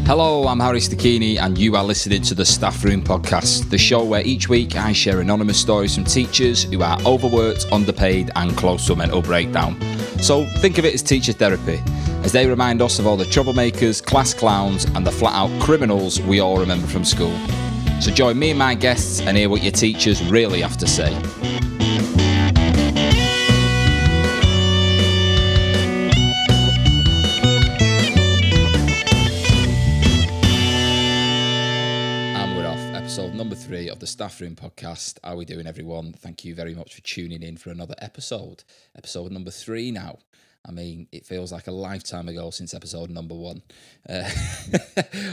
Hello, I'm Harry Stachini and you are listening to the Staff Room Podcast, the show where each week I share anonymous stories from teachers who are overworked, underpaid and close to a mental breakdown. So think of it as teacher therapy, as they remind us of all the troublemakers, class clowns and the flat-out criminals we all remember from school. So join me and my guests and hear what your teachers really have to say. Episode number 3 of the Staff Room Podcast. How are we doing, everyone? Thank you very much for tuning in for another episode. Episode number 3 now. I mean, it feels like a lifetime ago since episode number 1.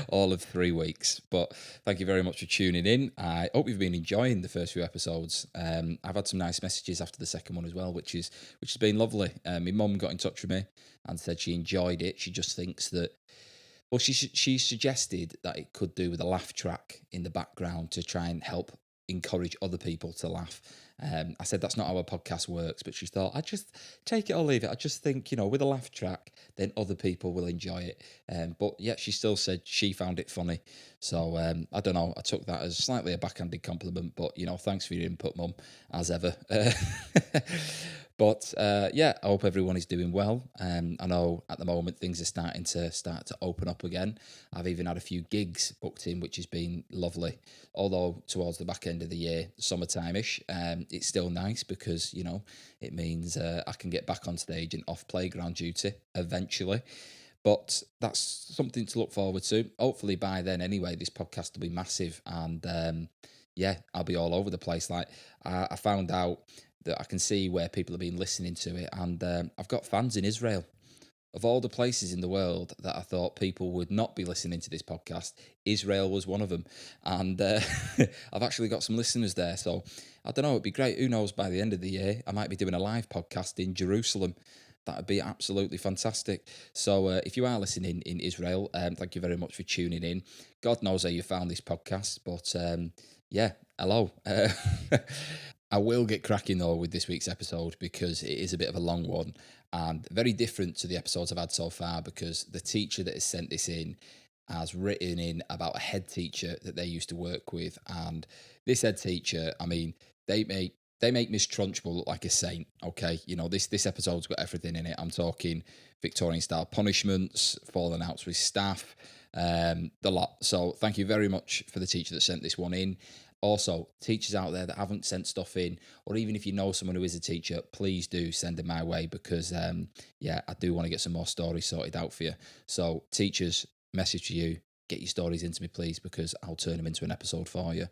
All of 3 weeks. But thank you very much for tuning in. I hope you've been enjoying the first few episodes. I've had some nice messages after the second one as well, which has been lovely. My mum got in touch with me and said she enjoyed it. She just thinks that she suggested that it could do with a laugh track in the background to try and help encourage other people to laugh. I said that's not how a podcast works, but she thought, I'd just take it or leave it. I just think, with a laugh track, then other people will enjoy it. But yeah, she still said she found it funny. So I don't know, I took that as slightly a backhanded compliment, but thanks for your input, Mum, as ever. But yeah, I hope everyone is doing well. I know at the moment things are starting to open up again. I've even had a few gigs booked in, which has been lovely. Although towards the back end of the year, summertime-ish, it's still nice because, it means I can get back on stage and off playground duty eventually. But that's something to look forward to. Hopefully by then anyway, this podcast will be massive and yeah, I'll be all over the place. Like I found out that I can see where people have been listening to it, and I've got fans in Israel. Of all the places in the world that I thought people would not be listening to this podcast, Israel was one of them. And I've actually got some listeners there, so I don't know, it'd be great. Who knows, by the end of the year, I might be doing a live podcast in Jerusalem. That would be absolutely fantastic. So if you are listening in Israel, thank you very much for tuning in. God knows how you found this podcast, but yeah, hello. I will get cracking though with this week's episode because it is a bit of a long one and very different to the episodes I've had so far, because the teacher that has sent this in has written in about a head teacher that they used to work with, and this head teacher, I mean, they make Miss Trunchbull look like a saint. Okay, this episode's got everything in it. I'm talking Victorian style punishments, falling outs with staff, the lot. So thank you very much for the teacher that sent this one in. Also, teachers out there that haven't sent stuff in, or even if you know someone who is a teacher, please do send them my way because, yeah, I do want to get some more stories sorted out for you. So, teachers, message to you, get your stories into me, please, because I'll turn them into an episode for you.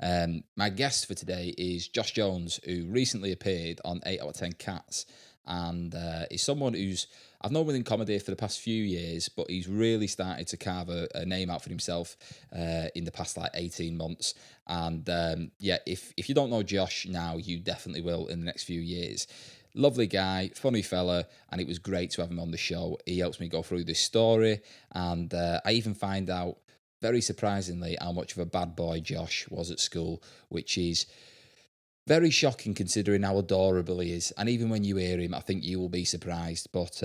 My guest for today is Josh Jones, who recently appeared on 8 out of 10 Cats, and is someone who's I've known within comedy for the past few years, but he's really started to carve a name out for himself in the past 18 months. And yeah, if you don't know Josh now, you definitely will in the next few years. Lovely guy, funny fella, and it was great to have him on the show. He helps me go through this story, and I even find out, very surprisingly, how much of a bad boy Josh was at school, which is very shocking considering how adorable he is. And even when you hear him, I think you will be surprised. But,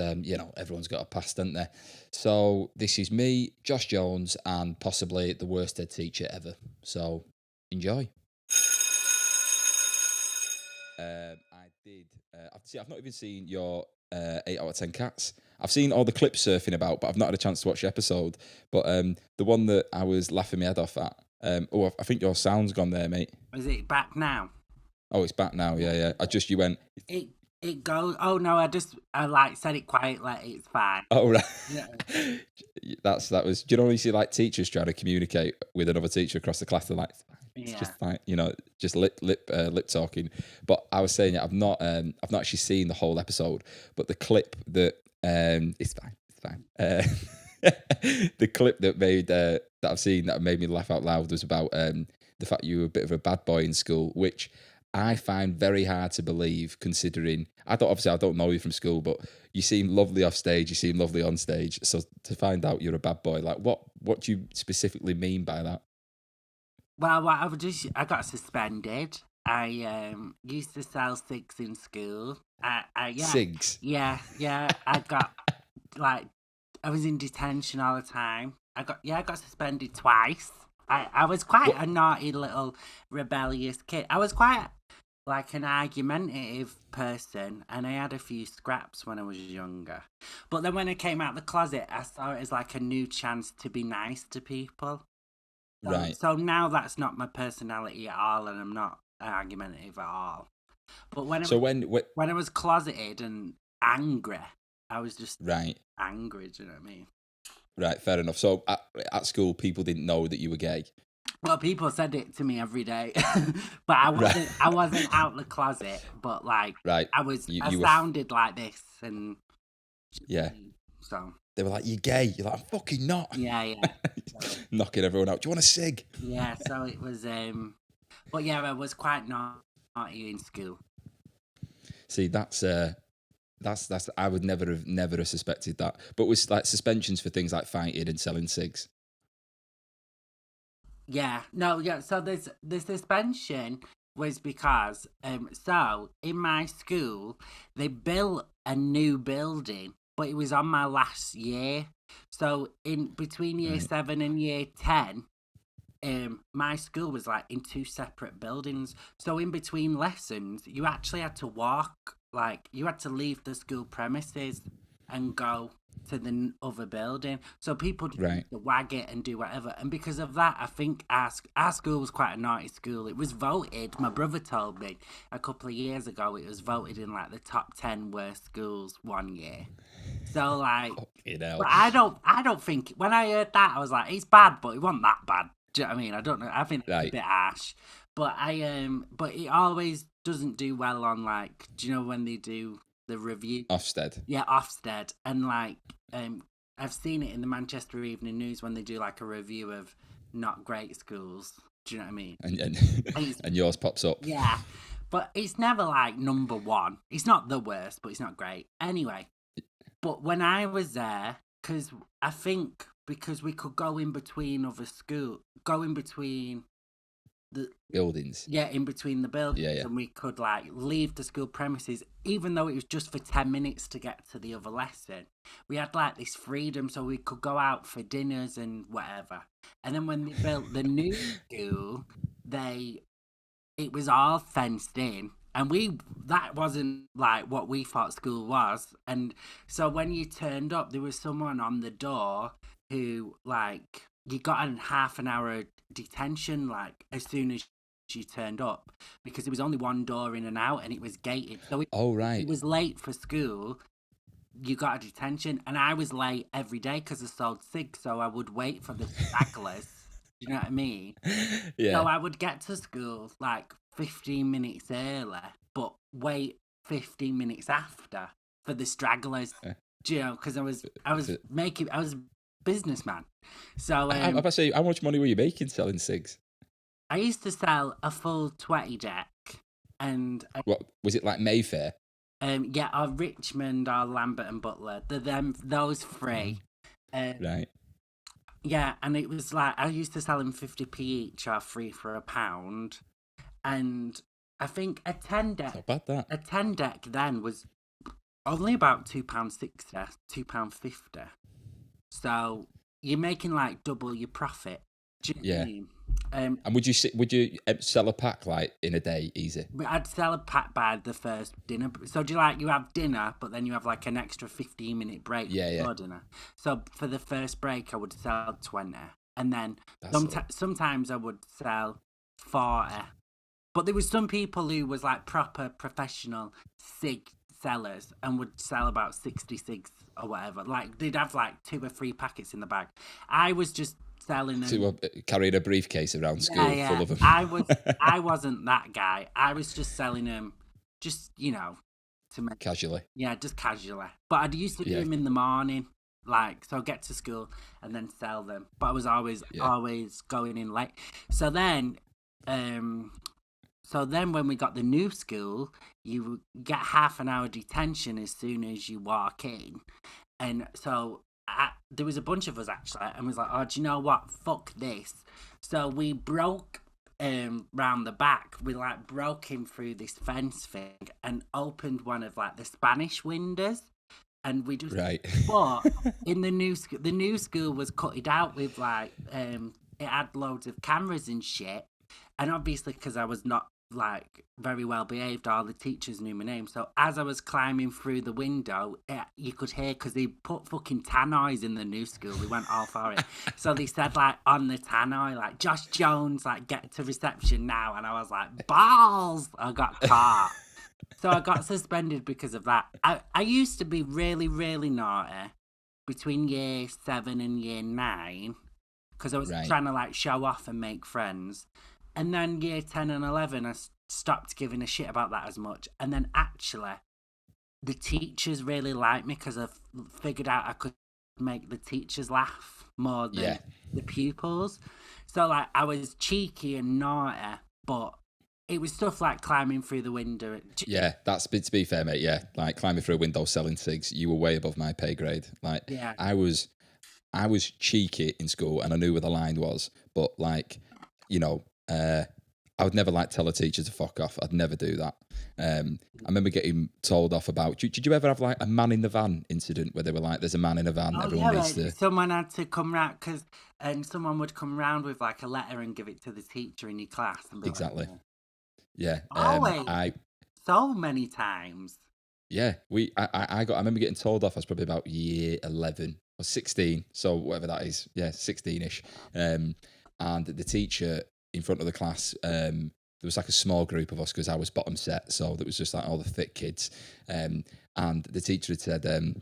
everyone's got a past, haven't they? So this is me, Josh Jones, and possibly the worst head teacher ever. So enjoy. I've not even seen your 8 out of 10 Cats. I've seen all the clips surfing about, but I've not had a chance to watch the episode. But the one that I was laughing my head off at, I think your sound's gone there, mate. Is it back now? Oh, it's back now. Yeah. You went. It goes. Oh no, I said it quietly. It's fine. Oh right. Yeah. that was. Do you know when you see teachers trying to communicate with another teacher across the class? They're like, it's just just lip talking. But I was saying, I've not actually seen the whole episode, but the clip that it's fine. The clip that I've seen that made me laugh out loud was about the fact you were a bit of a bad boy in school, which I find very hard to believe, considering I don't know you from school, but you seem lovely off stage, you seem lovely on stage. So to find out you're a bad boy, what do you specifically mean by that? Well, I got suspended. I used to sell cigs in school. Cigs? Yeah. I got I was in detention all the time. I got suspended twice. I was quite a naughty little rebellious kid. I was quite like an argumentative person, and I had a few scraps when I was younger. But then when I came out the closet, I saw it as like a new chance to be nice to people. Right. So now that's not my personality at all, and I'm not argumentative at all. But when I was closeted and angry, I was just right. angry. Do you know what I mean? Right, fair enough. So at school, people didn't know that you were gay. Well, people said it to me every day, but I wasn't. I wasn't out the closet. But like, right, I was. I sounded like this, and yeah. So they were like, "You're gay." You're like, "I'm fucking not." Yeah. Knocking everyone out. Do you want a cig? Yeah. So it was. But yeah, I was quite naughty in school. See, that's. I would never have suspected that. But with like suspensions for things like fighting and selling cigs. Yeah, no, yeah. So the suspension was because so in my school they built a new building, but it was on my last year. So in between year 7 and year 10, my school was like in 2 separate buildings. So in between lessons, you actually had to walk. Like, you had to leave the school premises and go to the other building. So people used to wag it and do whatever. And because of that, I think our school was quite a naughty school. It was voted, my brother told me a couple of years ago, it was voted in like the top 10 worst schools one year. So like, but I don't think, when I heard that, I was like, it's bad, but it wasn't that bad. Do you know what I mean? I don't know. I think it's a bit harsh. But but it always doesn't do well on, like, do you know when they do the review? Ofsted. Yeah, Ofsted. And like, I've seen it in the Manchester Evening News when they do like a review of not great schools. Do you know what I mean? And yours pops up. Yeah. But it's never like number 1. It's not the worst, but it's not great. Anyway, but when I was there, because I think because we could go in between other schools, go in between the buildings. Yeah, in between the buildings. Yeah. And we could like leave the school premises, even though it was just for 10 minutes to get to the other lesson. We had like this freedom, so we could go out for dinners and whatever. And then when they built the new school, it was all fenced in. And that wasn't like what we thought school was. And so when you turned up, there was someone on the door who, like, you got a half an hour detention, like, as soon as you turned up, because there was only one door in and out, and it was gated. So it was late for school. You got a detention, and I was late every day because I sold cigs, so I would wait for the stragglers. You know what I mean? Yeah. So I would get to school like 15 minutes early, but wait 15 minutes after for the stragglers. You know, because I was a businessman. So I was about to say, how much money were you making selling cigs? I used to sell a full 20 deck, and what was it, like Mayfair? Yeah, or Richmond or Lambert and Butler. Those 3. Right. Yeah, and it was like, I used to sell them 50p each or 3 for £1. And I think a 10 deck. Not bad, that. A 10 deck then was only about £2.60, £2.50. So you're making like double your profit. Do you know what I mean? And would you sell a pack like in a day easy? I'd sell a pack by the first dinner. So do you have dinner, but then you have like an extra 15-minute break before dinner. So for the first break, I would sell 20, and then sometimes I would sell 40. But there was some people who was like proper professional cig sellers and would sell about 60 cigs or whatever. Like, they'd have like 2 or 3 packets in the bag. I was just selling them. So carrying a briefcase around school full of them. I wasn't that guy. I was just selling them, just, you know, to make casually. Yeah, just casually. But I used to do them in the morning, like, so get to school and then sell them. But I was always going in late. So then when we got the new school, you get half an hour detention as soon as you walk in. And so there was a bunch of us actually, and was like, oh, do you know what? Fuck this. So we broke round the back. We like broke him through this fence thing and opened one of like the Spanish windows. and we just. Right. But in the new school was cutted out with like it had loads of cameras and shit, and obviously because I was not like very well behaved, all the teachers knew my name. So as I was climbing through the window, you could hear, because they put fucking tannoys in the new school. They went all for it. So they said like on the tannoy, like Josh Jones, like get to reception now, and I was like balls. I got caught. So I got suspended because of that. I used to be really, really naughty between year 7 and year 9 because I was trying to like show off and make friends. And then year 10 and 11, I stopped giving a shit about that as much. And then actually, the teachers really liked me because I figured out I could make the teachers laugh more than the pupils. So like I was cheeky and naughty, but it was stuff like climbing through the window. Yeah, that's to be fair, mate. Yeah, like climbing through a window selling cigs. You were way above my pay grade. Like, I was cheeky in school, and I knew where the line was. But like, you know, I would never like tell a teacher to fuck off. I'd never do that. I remember getting told off about. Did you ever have like a man in the van incident where they were like, "There's a man in a van." Everyone needs to. Someone had to come round and someone would come round with like a letter and give it to the teacher in your class. And be exactly. Like, yeah. Always. So many times. Yeah, I remember getting told off. I was probably about year 11 or 16, so whatever that is. Yeah, 16ish. And the teacher in front of the class, there was like a small group of us because I was bottom set, so there was just like all the thick kids. And the teacher had said,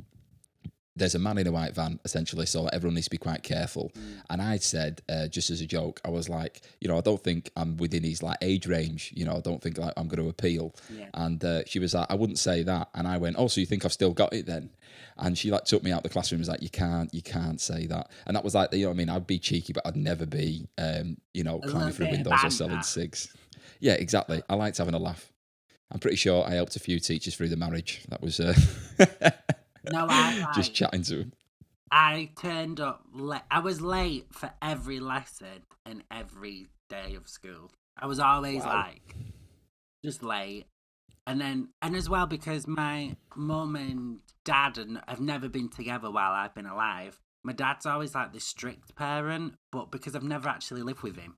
there's a man in a white van, essentially, so everyone needs to be quite careful. And I said, just as a joke, I was like, you know, I don't think I'm within his like age range, you know, I don't think like I'm going to appeal. Yeah. And she was like, I wouldn't say that. And I went, oh, so you think I've still got it then? And she like took me out the classroom and was like, you can't say that. And that was like, you know what I mean? I'd be cheeky, but I'd never be, you know, climbing through windows or selling cigs. Yeah, exactly. I liked having a laugh. I'm pretty sure I helped a few teachers through the marriage. That was... No, just chatting to him. I turned up late. I was late for every lesson and every day of school. I was always like just late. And as well, because my mum and dad have never been together while I've been alive. My dad's always like the strict parent, but because I've never actually lived with him,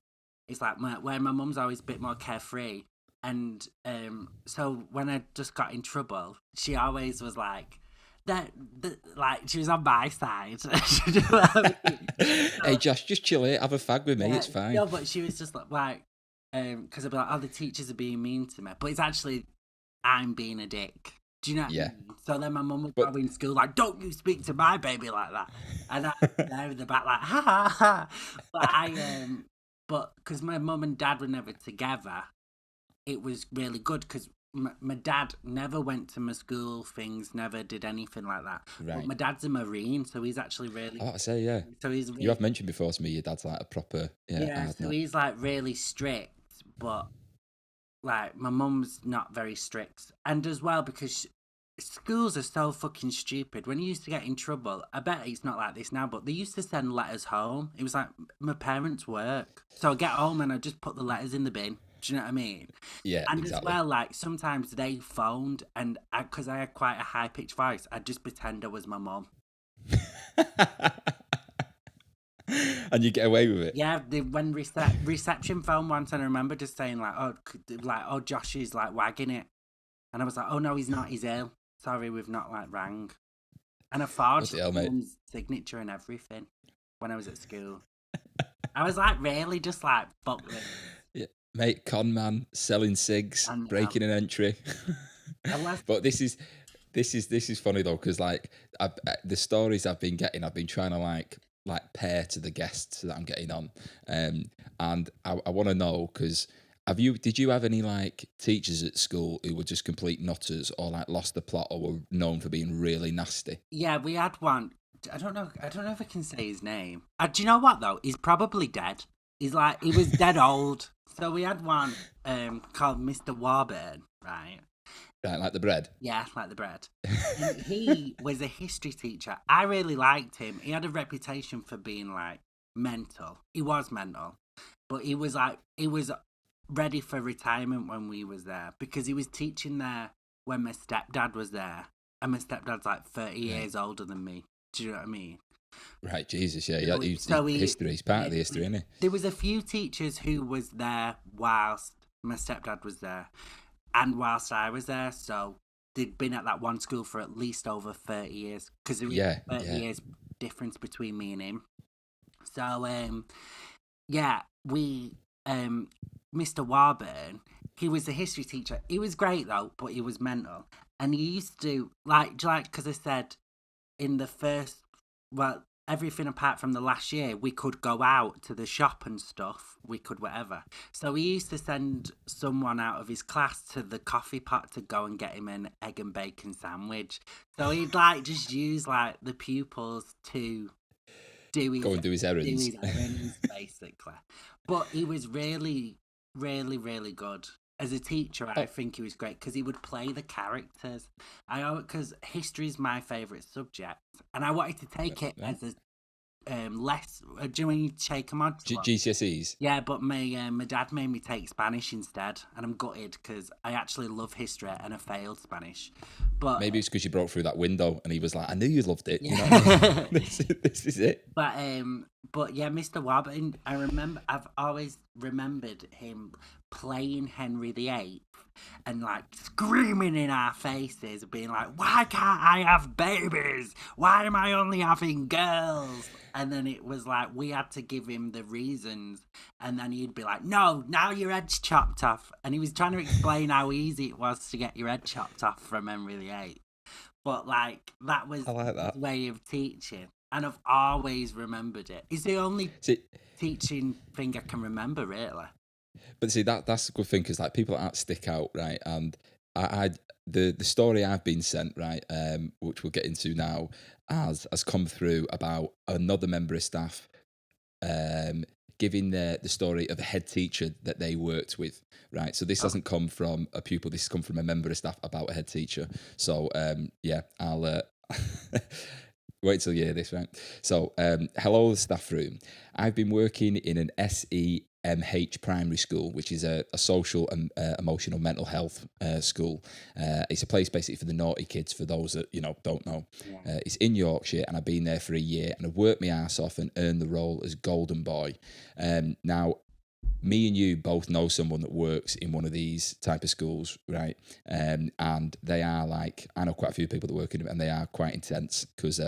it's like where my mum's always a bit more carefree. And so when I just got in trouble, she always was like, like she was on my side. Hey Josh, just chill here, have a fag with me, it's fine. No, but she was just like because I'd be like, oh, the teachers are being mean to me, but it's actually I'm being a dick. Do you know what I mean? So then my mum would go in school like, don't you speak to my baby like that, and I'm there in the back like, ha ha ha. But but because my mum and dad were never together, it was really good because my dad never went to my school things, never did anything like that. Right. But my dad's a Marine, so he's actually really... Oh, I say, yeah. So he's really, you have mentioned before to me your dad's like a proper... Yeah, so he's like really strict, but like my mum's not very strict. And as well, because schools are so fucking stupid. When you used to get in trouble, I bet it's not like this now, but they used to send letters home. It was like my parents' work. So I'd get home and I'd just put the letters in the bin. Do you know what I mean? Yeah, and exactly. as well, like sometimes they phoned, and because I had quite a high pitched voice, I'd just pretend I was my mum. And you get away with it. Yeah, when reception phoned once, and I remember just saying like, "Oh, Josh is like wagging it," and I was like, "Oh no, he's not. He's ill. Sorry, we've not like rang." And I forged my mum's signature and everything when I was at school. I was like, really, just like fuck this. Mate, con man, selling cigs, breaking an entry. But this is funny though, because like the stories I've been getting, I've been trying to like pair to the guests that I'm getting on, and I want to know, because did you have any like teachers at school who were just complete nutters or like lost the plot or were known for being really nasty? Yeah, we had one. I don't know if I can say his name. Do you know what though? He's probably dead. He was dead old. So we had one called Mr. Warburn, right? Right, like the bread? Yeah, like the bread. And he was a history teacher. I really liked him. He had a reputation for being like mental. He was mental. But he was ready for retirement when we was there, because he was teaching there when my stepdad was there. and my stepdad's like 30 years older than me. Do you know what I mean? Right, Jesus, yeah. History. He's part of the history, isn't he? There was a few teachers who was there whilst my stepdad was there and whilst I was there. So they'd been at that one school for at least over 30 years because there was 30 years difference between me and him. So, Mr. Warburn, he was a history teacher. He was great though, but he was mental. And he used to, because I said in the first, everything apart from the last year, we could go out to the shop and stuff. We could whatever. So he used to send someone out of his class to the coffee pot to go and get him an egg and bacon sandwich. So he'd just use the pupils to do his errands, basically. But he was really, really, really good. As a teacher, I think he was great because he would play the characters. Because history is my favourite subject, and I wanted to take it as a less. Do you know when you take a mod? GCSEs. Yeah, but my dad made me take Spanish instead, and I'm gutted because I actually love history and I failed Spanish. But maybe it's because you broke through that window, and he was like, "I knew you loved it." Yeah. You know, this is it. But yeah, Mr. Warburton, I've always remembered him playing Henry VIII and screaming in our faces, being like, "Why can't I have babies? Why am I only having girls?" And then it was we had to give him the reasons, and then he'd be like, "No, now your head's chopped off." And he was trying to explain how easy it was to get your head chopped off from Henry VIII. But that was his way of teaching. And I've always remembered it. It's the only teaching thing I can remember, really. But see, that's a good thing because people that stick out, right? And the story I've been sent, right, which we'll get into now, has come through about another member of staff giving the story of a head teacher that they worked with, right? So this hasn't come from a pupil. This has come from a member of staff about a head teacher. So I'll. Wait till you hear this, right? So, hello, the staff room. I've been working in an SEMH primary school, which is a social and emotional mental health school. It's a place basically for the naughty kids, for those that, don't know. Yeah. It's in Yorkshire, and I've been there for a year, and I've worked my ass off and earned the role as golden boy. Now, me and you both know someone that works in one of these type of schools, right? And they are I know quite a few people that work in them, and they are quite intense because,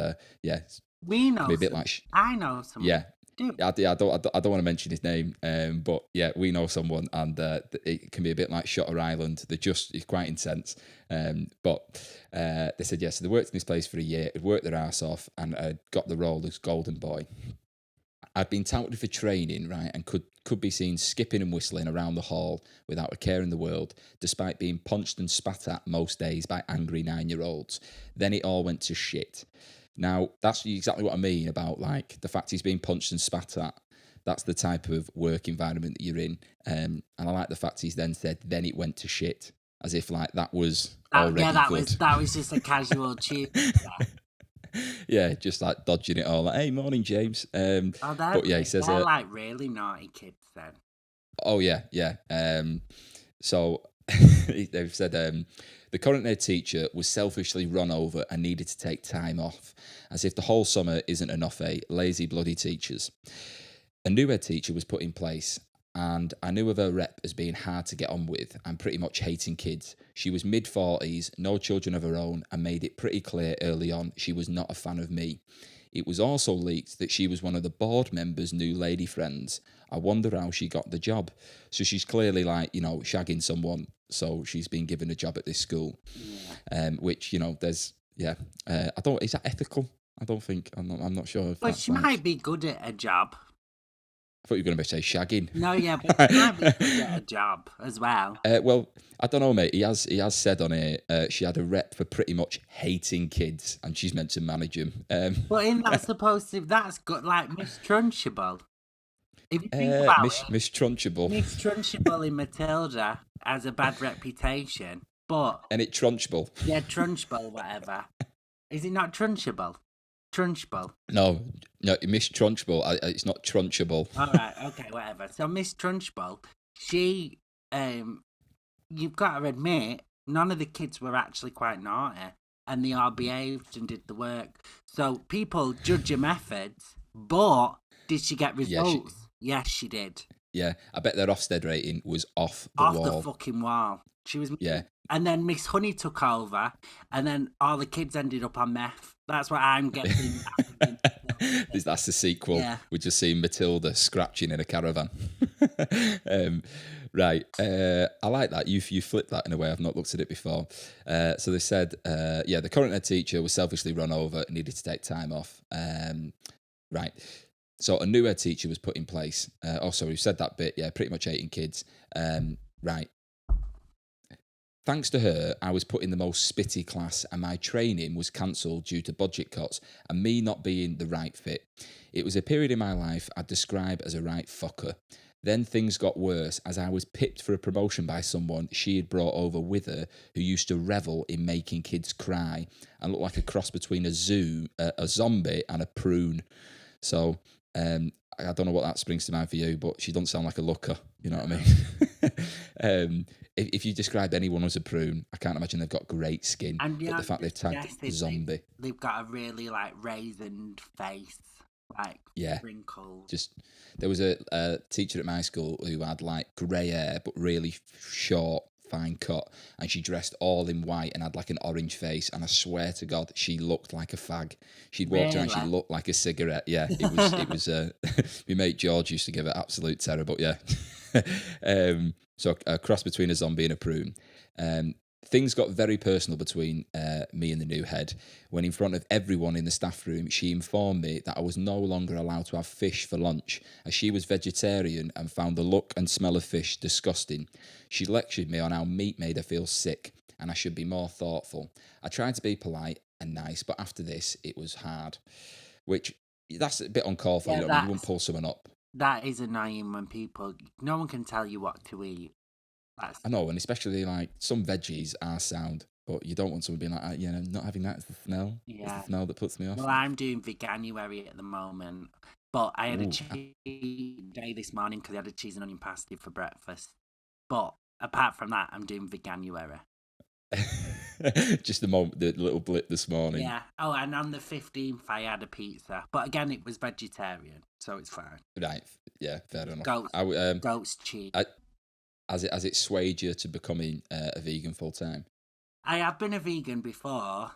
we know. A bit I know someone. Yeah. I don't want to mention his name, but yeah, we know someone, and it can be a bit like Shutter Island. It's quite intense. But they said yes. So they worked in this place for a year, had worked their ass off, and got the role as golden boy. I'd been touted for training, right, and could be seen skipping and whistling around the hall without a care in the world, despite being punched and spat at most days by angry 9-year-olds. Then it all went to shit. Now, that's exactly what I mean about the fact he's being punched and spat at. That's the type of work environment that you're in. And I like the fact he's then said, then it went to shit, as if that was already good. That was just a casual tune. Yeah, just dodging it all. Hey, morning, James. But yeah, he says they're really naughty kids then. Oh yeah. So they've said the current head teacher was selfishly run over and needed to take time off, as if the whole summer isn't enough, lazy bloody teachers. A new head teacher was put in place, and I knew of her rep as being hard to get on with and pretty much hating kids. She was mid-40s, no children of her own, and made it pretty clear early on she was not a fan of me. It was also leaked that she was one of the board members' new lady friends. I wonder how she got the job. So she's clearly shagging someone, so she's been given a job at this school. Yeah. Which, there's, I don't, is that ethical? I don't think, I'm not sure. But she might be good at a job. I thought you were going to say shagging. No, yeah, but she might be good at a job as well. Well, I don't know, mate. He has said on it she had a rep for pretty much hating kids, and she's meant to manage them. But isn't that supposed to? That's good, Miss Trunchbull. If you think about Miss Trunchbull. Miss Trunchbull in Matilda has a bad reputation, but and it Trunchbull. Yeah, Trunchbull, whatever. Is it not Trunchbull? Trunchbull. No, Miss Trunchbull. It's not Trunchable. All right, okay, whatever. So Miss Trunchbull, she, you've got to admit, none of the kids were actually quite naughty, and they all behaved and did the work. So people judge your methods, but did she get results? Yes, she did. Yeah, I bet their Ofsted rating was off the Off wall. the fucking wall. She was. Yeah. And then Miss Honey took over, and then all the kids ended up on meth. That's what I'm getting. That's the sequel. Yeah. We're just seeing Matilda scratching in a caravan. Right. I like that. You flipped that in a way I've not looked at it before. So they said, the current head teacher was selfishly run over and needed to take time off. Right. So a new head teacher was put in place. We've said that bit. Yeah, pretty much 18 kids. Right. Thanks to her, I was put in the most spitty class and my training was cancelled due to budget cuts and me not being the right fit. It was a period in my life I'd describe as a right fucker. Then things got worse as I was pipped for a promotion by someone she had brought over with her who used to revel in making kids cry and look like a cross between a zombie and a prune. So I don't know what that springs to mind for you, but she doesn't sound like a looker. You know what I mean? If you describe anyone as a prune, I can't imagine they've got great skin. And but the fact they've tagged zombie. They've got a really raisined face, wrinkled. There was a teacher at my school who had grey hair, but really short, fine cut, and she dressed all in white and had an orange face. And I swear to God, she looked like a fag. She'd walked around, she looked like a cigarette. Yeah, it was. My mate George used to give it absolute terror, but yeah. So a cross between a zombie and a prune. Things got very personal between me and the new head when in front of everyone in the staff room, she informed me that I was no longer allowed to have fish for lunch as she was vegetarian and found the look and smell of fish disgusting. She lectured me on how meat made her feel sick and I should be more thoughtful. I tried to be polite and nice, but after this, it was hard. Which, that's a bit uncalled for, you wouldn't pull someone up. That is annoying when no one can tell you what to eat. I know, and especially some veggies are sound, but you don't want someone being like, not having that. It's the smell. Yeah. It's the smell that puts me off. Well, I'm doing veganuary at the moment, but I had a cheat day this morning because I had a cheese and onion pasty for breakfast. But apart from that, I'm doing veganuary. Just the little blip this morning. Yeah. Oh, and on the 15th, I had a pizza, but again, it was vegetarian, so it's fine. Right. Yeah. Fair enough. Goat's cheese. Has it swayed you to becoming a vegan full time? I have been a vegan before,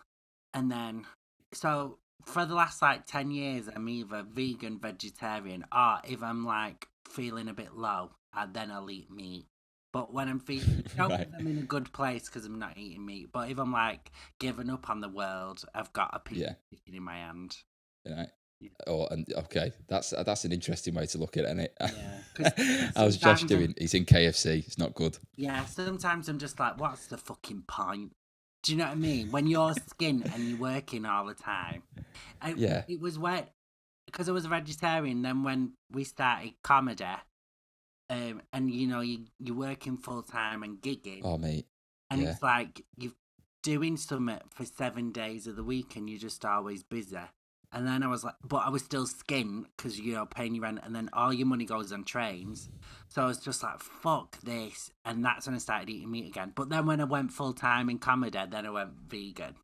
and then so for the last 10 years, I'm either vegan, vegetarian, or if I'm feeling a bit low, then I'll eat meat. But when I'm feeling, right. I'm in a good place because I'm not eating meat. But if I'm giving up on the world, I've got a piece of chicken in my hand. Right. Oh, and okay, that's an interesting way to look at it, isn't it? Yeah. How's Josh doing? He's in KFC. It's not good. Yeah, sometimes I'm just what's the fucking point? Do you know what I mean? When you're skin and you're working all the time. It was wet because I was a vegetarian. Then when we started comedy, and you're working full time and gigging. Oh, mate. And it's you're doing something for 7 days of the week and you're just always busy. And then I was but I was still skint because, paying your rent and then all your money goes on trains. So I was just fuck this. And that's when I started eating meat again. But then when I went full time in comedy, then I went vegan.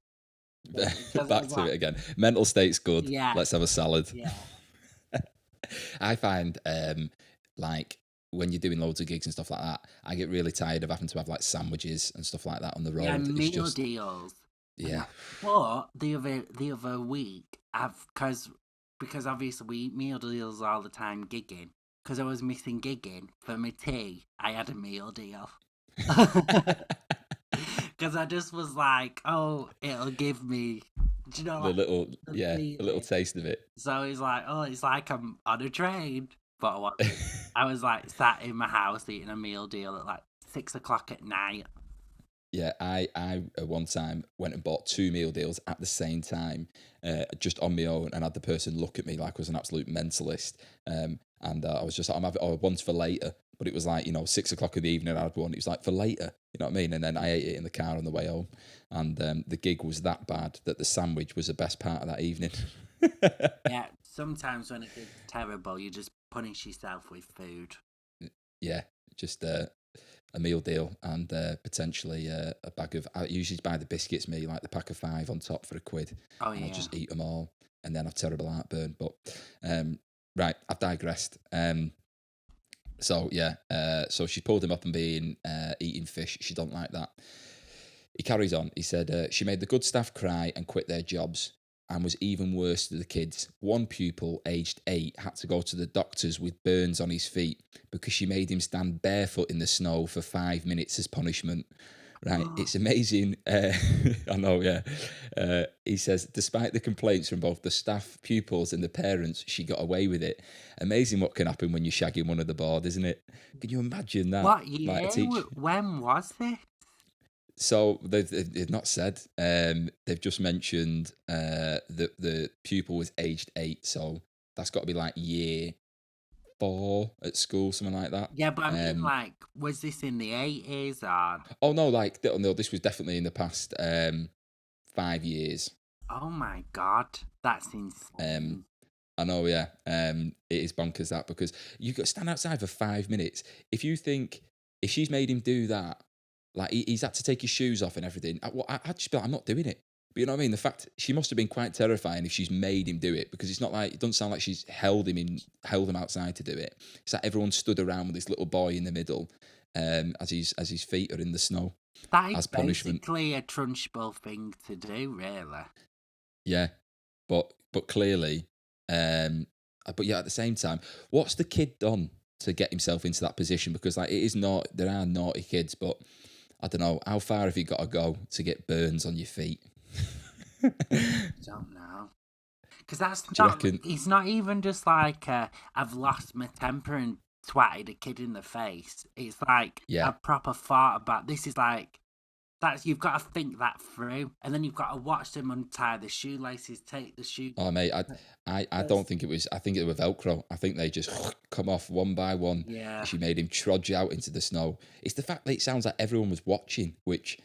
Back to it again. Mental state's good. Yeah. Let's have a salad. Yeah. I find when you're doing loads of gigs and stuff like that, I get really tired of having to have sandwiches and stuff like that on the road. Yeah, meal deals. Yeah. But the other week, because obviously we eat meal deals all the time gigging. Because I was missing gigging for my tea, I had a meal deal. Because I just was it'll give me, do you know, a little taste of it. So it's it's like I'm on a train. But I was sat in my house eating a meal deal at 6 o'clock at night. Yeah, I one time went and bought 2 meal deals at the same time, just on my own, and had the person look at me like I was an absolute mentalist. And I was just I'm having one's for later, but it was 6 o'clock in the evening. I had one. It was for later, you know what I mean? And then I ate it in the car on the way home, and the gig was that bad that the sandwich was the best part of that evening. Yeah, sometimes when it gets terrible, you just punish yourself with food. Yeah, just a meal deal and potentially a bag of. I usually buy the biscuits, me like the pack of 5 on top for £1, Oh and I'll yeah. just eat them all, and then have terrible heartburn. But right, I've digressed. So yeah, so she pulled him up and being eating fish. She don't like that. He carries on. He said she made the good staff cry and quit their jobs, and was even worse to the kids. One pupil, aged 8, had to go to the doctors with burns on his feet because she made him stand barefoot in the snow for 5 minutes as punishment. Right, it's amazing. I know, yeah. He says, despite the complaints from both the staff, pupils, and the parents, she got away with it. Amazing what can happen when you're shagging one of the board, isn't it? Can you imagine that? What Like a year? teacher. When was this? So they've not said. They've just mentioned that the pupil was aged 8, so that's got to be like year 4 at school, something like that. Yeah, but I mean, like, was this in the 80s or? Oh no, like no, this was definitely in the past 5 years. Oh my God, that's insane. I know, yeah. It is bonkers that, because you got to stand outside for 5 minutes. If you think if she's made him do that, like he's had to take his shoes off and everything, I'd just be like, I'm not doing it. But you know what I mean? The fact she must have been quite terrifying if she's made him do it, because it's not like, it doesn't sound like she's held him outside to do it. It's like everyone stood around with this little boy in the middle, as his feet are in the snow. That is as punishment. basically a trunchbull thing to do, really. Yeah, but clearly, but yeah, at the same time, what's the kid done to get himself into that position? Because like, it is not, there are naughty kids, but I don't know, how far have you got to go to get burns on your feet? Don't know. Because that's Do you not, reckon? it's not even just like I've lost my temper and twatted a kid in the face. It's like Yeah. a proper thought about, this is like, that's, you've got to think that through, and then you've got to watch them untie the shoelaces, take the shoe. Oh mate, I don't think it was. I think it was Velcro. I think they just come off one by one. Yeah. She made him trudge out into the snow. It's the fact that it sounds like everyone was watching, which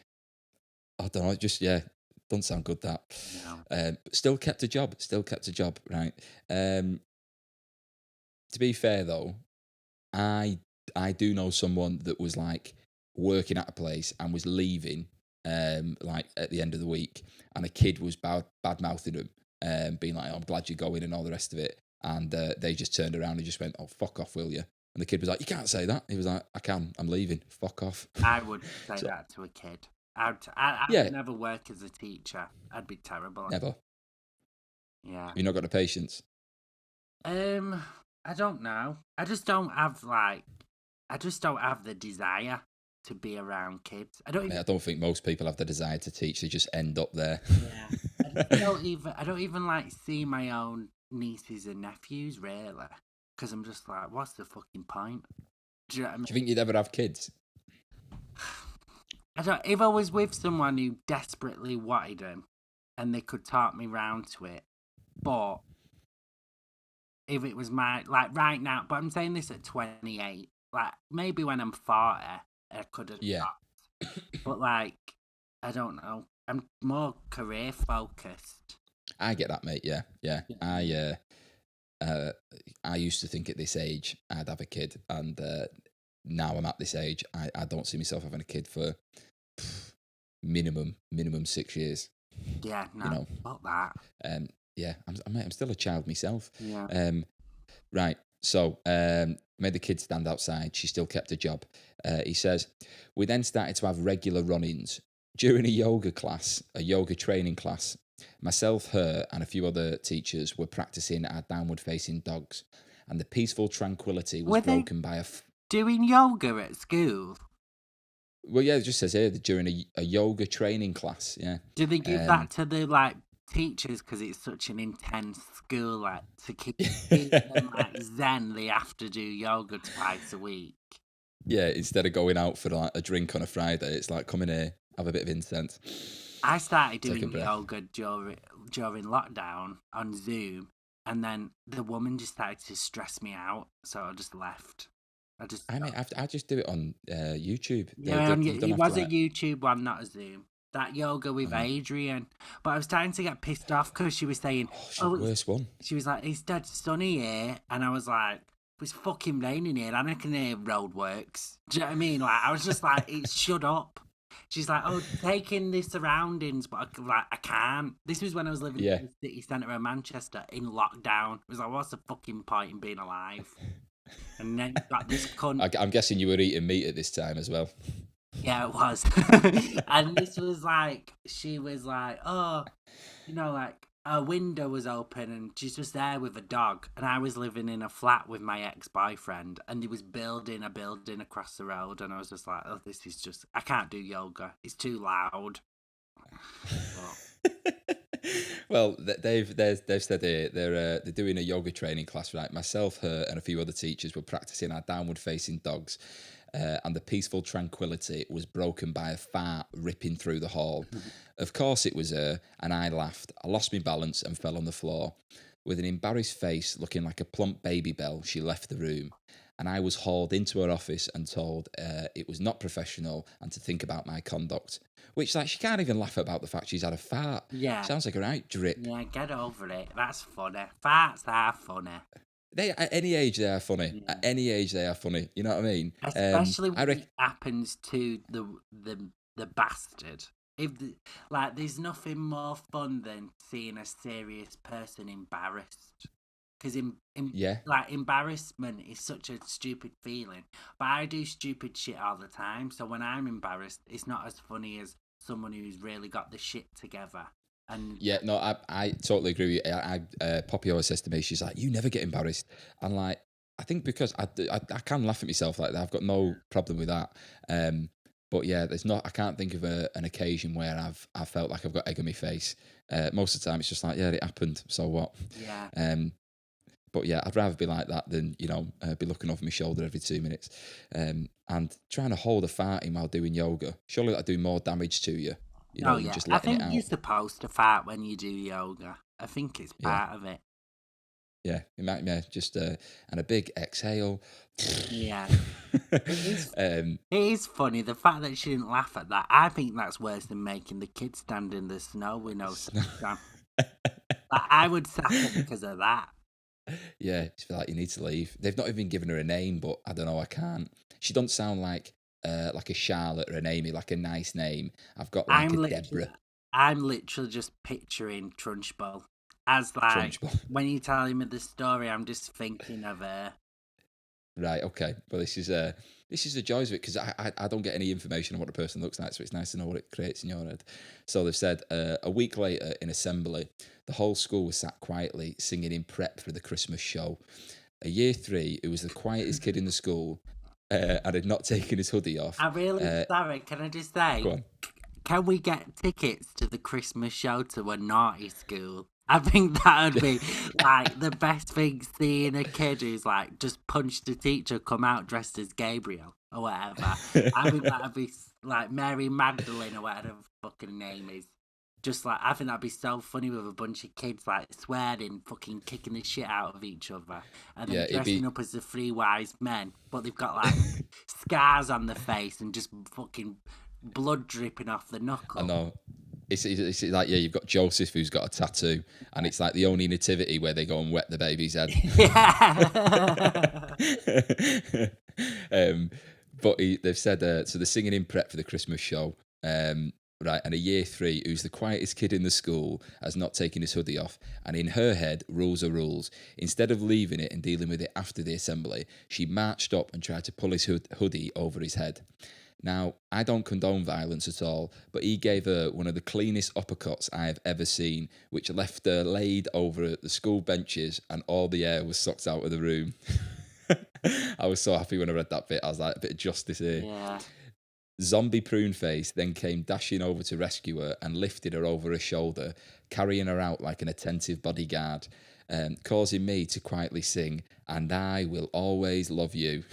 I don't know. Just doesn't sound good. That. No. Still kept a job. Right. To be fair though, I do know someone that was like working at a place and was leaving like at the end of the week, and a kid was bad mouthing him, being like, oh, I'm glad you're going and all the rest of it, and they just turned around and just went, oh, fuck off, will you? And the kid was like, you can't say that. He was like, I can, I'm leaving, fuck off. I would say that to a kid. I would never work as a teacher. I'd be terrible. Never. Yeah. You've not got the patience. I don't know. I just don't have the desire to be around kids. I don't think most people have the desire to teach. They just end up there. Yeah. I don't even like see my own nieces and nephews, really, because I'm just like, what's the fucking point? Do you know what I mean? Do you think you'd ever have kids? If I was with someone who desperately wanted them and they could talk me round to it, but if it was like right now, but I'm saying this at 28, like maybe when I'm 40, I could have stopped. But like, I don't know. I'm more career focused. I get that, mate. Yeah. I used to think at this age I'd have a kid, and now I'm at this age, I don't see myself having a kid for minimum 6 years. Yeah, no, you know, not that. Yeah, I'm still a child myself. Yeah. Right. So, made the kids stand outside. She still kept her job. He says, we then started to have regular run-ins. During a yoga training class, myself, her, and a few other teachers were practicing our downward-facing dogs, and the peaceful tranquility was broken by doing yoga at school? Well, yeah, it just says here that during a yoga training class, yeah. Do they give that to the, like, teachers because it's such an intense school, like, to keep them like zen, they have to do yoga twice a week? Yeah, instead of going out for like a drink on a Friday, it's like, come in here, have a bit of incense. I started doing yoga during lockdown on Zoom, and then the woman just started to stress me out, so I just left. I just do it on YouTube. Yeah, it was a YouTube one, not a Zoom. That yoga with Adrian. But I was starting to get pissed off because she was saying, the worst one. She was like, it's dead sunny here. And I was like, it's fucking raining here and I can hear roadworks. Do you know what I mean? Like, I was just like, it's shut up. She's like, oh, take in the surroundings, but I can't. This was when I was living in the city centre of Manchester in lockdown. It was like, what's the fucking point in being alive? And then got this cunt. I'm guessing you were eating meat at this time as well. Yeah, it was. And this was like, she was like, oh, like her window was open and she's just there with a dog. And I was living in a flat with my ex-boyfriend and he was building a building across the road. And I was just like, oh, this is just, I can't do yoga. It's too loud. Well, they've said they're doing a yoga training class, right? Myself, her, and a few other teachers were practicing our downward facing dogs. And the peaceful tranquility was broken by a fart ripping through the hall. Of course it was her, and I laughed. I lost my balance and fell on the floor. With an embarrassed face looking like a plump baby bell, she left the room. And I was hauled into her office and told it was not professional and to think about my conduct. Which, like, she can't even laugh about the fact she's had a fart. Yeah. Sounds like a right drip. Yeah, get over it. That's funny. Farts are funny. At any age they are funny. Yeah. At any age they are funny. You know what I mean? Especially when it happens to the bastard. There's nothing more fun than seeing a serious person embarrassed. Because embarrassment is such a stupid feeling. But I do stupid shit all the time. So when I'm embarrassed, it's not as funny as someone who's really got the shit together. And yeah, no, I totally agree with you. Poppy always says to me, she's like, you never get embarrassed. And like, I think because I can laugh at myself like that. I've got no problem with that. But yeah, I can't think of an occasion where I've felt like I've got egg on my face. Most of the time it's just like, yeah, it happened. So what? Yeah. But yeah, I'd rather be like that than, be looking over my shoulder every 2 minutes. And trying to hold a fart in while doing yoga. Surely that'd do more damage to you. Just I think you're supposed to fart when you do yoga. I think it's part of it. Yeah, just and a big exhale. Yeah. It is funny, the fact that she didn't laugh at that. I think that's worse than making the kids stand in the snow with no snow. I would suffer because of that. Yeah, it's like you need to leave. They've not even given her a name, but I don't know, I can't. She doesn't sound like a Charlotte or an Amy, like a nice name. I've got like a Deborah. I'm literally just picturing Trunchbull. As like, when you tell me the story, I'm just thinking of her. Right, okay. Well, this is the joys of it, because I don't get any information on what the person looks like, so it's nice to know what it creates in your head. So they've said a week later in assembly, the whole school was sat quietly singing in prep for the Christmas show. A year 3, who was the quietest kid in the school and had not taken his hoodie off. I'm really sorry, can I just say, go on. Can we get tickets to the Christmas show to a naughty school? I think that would be like the best thing, seeing a kid who's like just punched the teacher come out dressed as Gabriel or whatever. I think that would be like Mary Magdalene or whatever the fucking name is. Just like, I think that'd be so funny with a bunch of kids like swearing, fucking kicking the shit out of each other. And then dressing up as the 3 wise men, but they've got like scars on their face and just fucking blood dripping off the knuckle. I know. It's like, yeah, you've got Joseph who's got a tattoo, and it's like the only nativity where they go and wet the baby's head. Yeah. But they've said, so they're singing in prep for the Christmas show, right? And a year 3, who's the quietest kid in the school, has not taken his hoodie off, and in her head, rules are rules. Instead of leaving it and dealing with it after the assembly, she marched up and tried to pull his hoodie over his head. Now, I don't condone violence at all, but he gave her one of the cleanest uppercuts I have ever seen, which left her laid over the school benches and all the air was sucked out of the room. I was so happy when I read that bit. I was like, a bit of justice here. Yeah. Zombie Pruneface then came dashing over to rescue her and lifted her over her shoulder, carrying her out like an attentive bodyguard, causing me to quietly sing, "And I will always love you."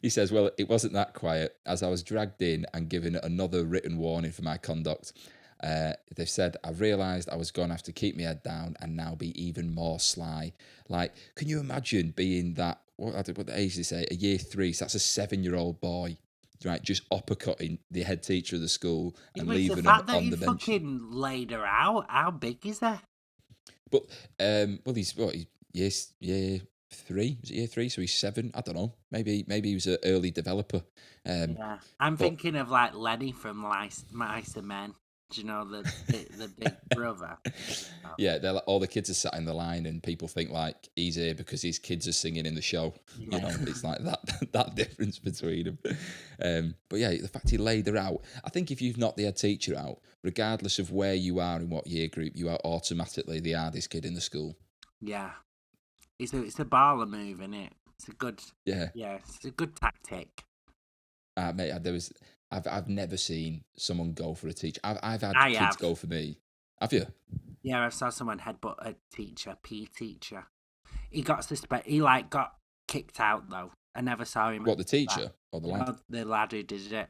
He says, well, it wasn't that quiet, as I was dragged in and given another written warning for my conduct. They've said, I've realised I was going to have to keep my head down and now be even more sly. Like, can you imagine being that, what the age did they say, a year 3, so that's a 7-year-old boy, right, just uppercutting the head teacher of the school and leaving him on the bench. Fucking laid her out. How big is that? But, well, he's year three. Was it year three? So he's 7. I don't know. Maybe he was an early developer. Yeah, I'm But thinking of like Lenny from Mice and Men. Do you know the big brother? Oh, yeah, they're like, all the kids are sat in the line, and people think like he's here because his kids are singing in the show. You yeah, know, it's like that difference between them. But yeah, the fact he laid her out. I think if you've knocked the head teacher out, regardless of where you are in what year group, you are automatically the hardest kid in the school. yeah. It's a baller move, isn't it? It's a good, Yeah, yeah. It's a good tactic. mate. I've never seen someone go for a teacher. I've had I kids have. go for me. Have you? Yeah, I saw someone headbutt a teacher, PE teacher. He got suspended. He like got kicked out though. I never saw him. What, the That. teacher or the lad? No, the lad who did it.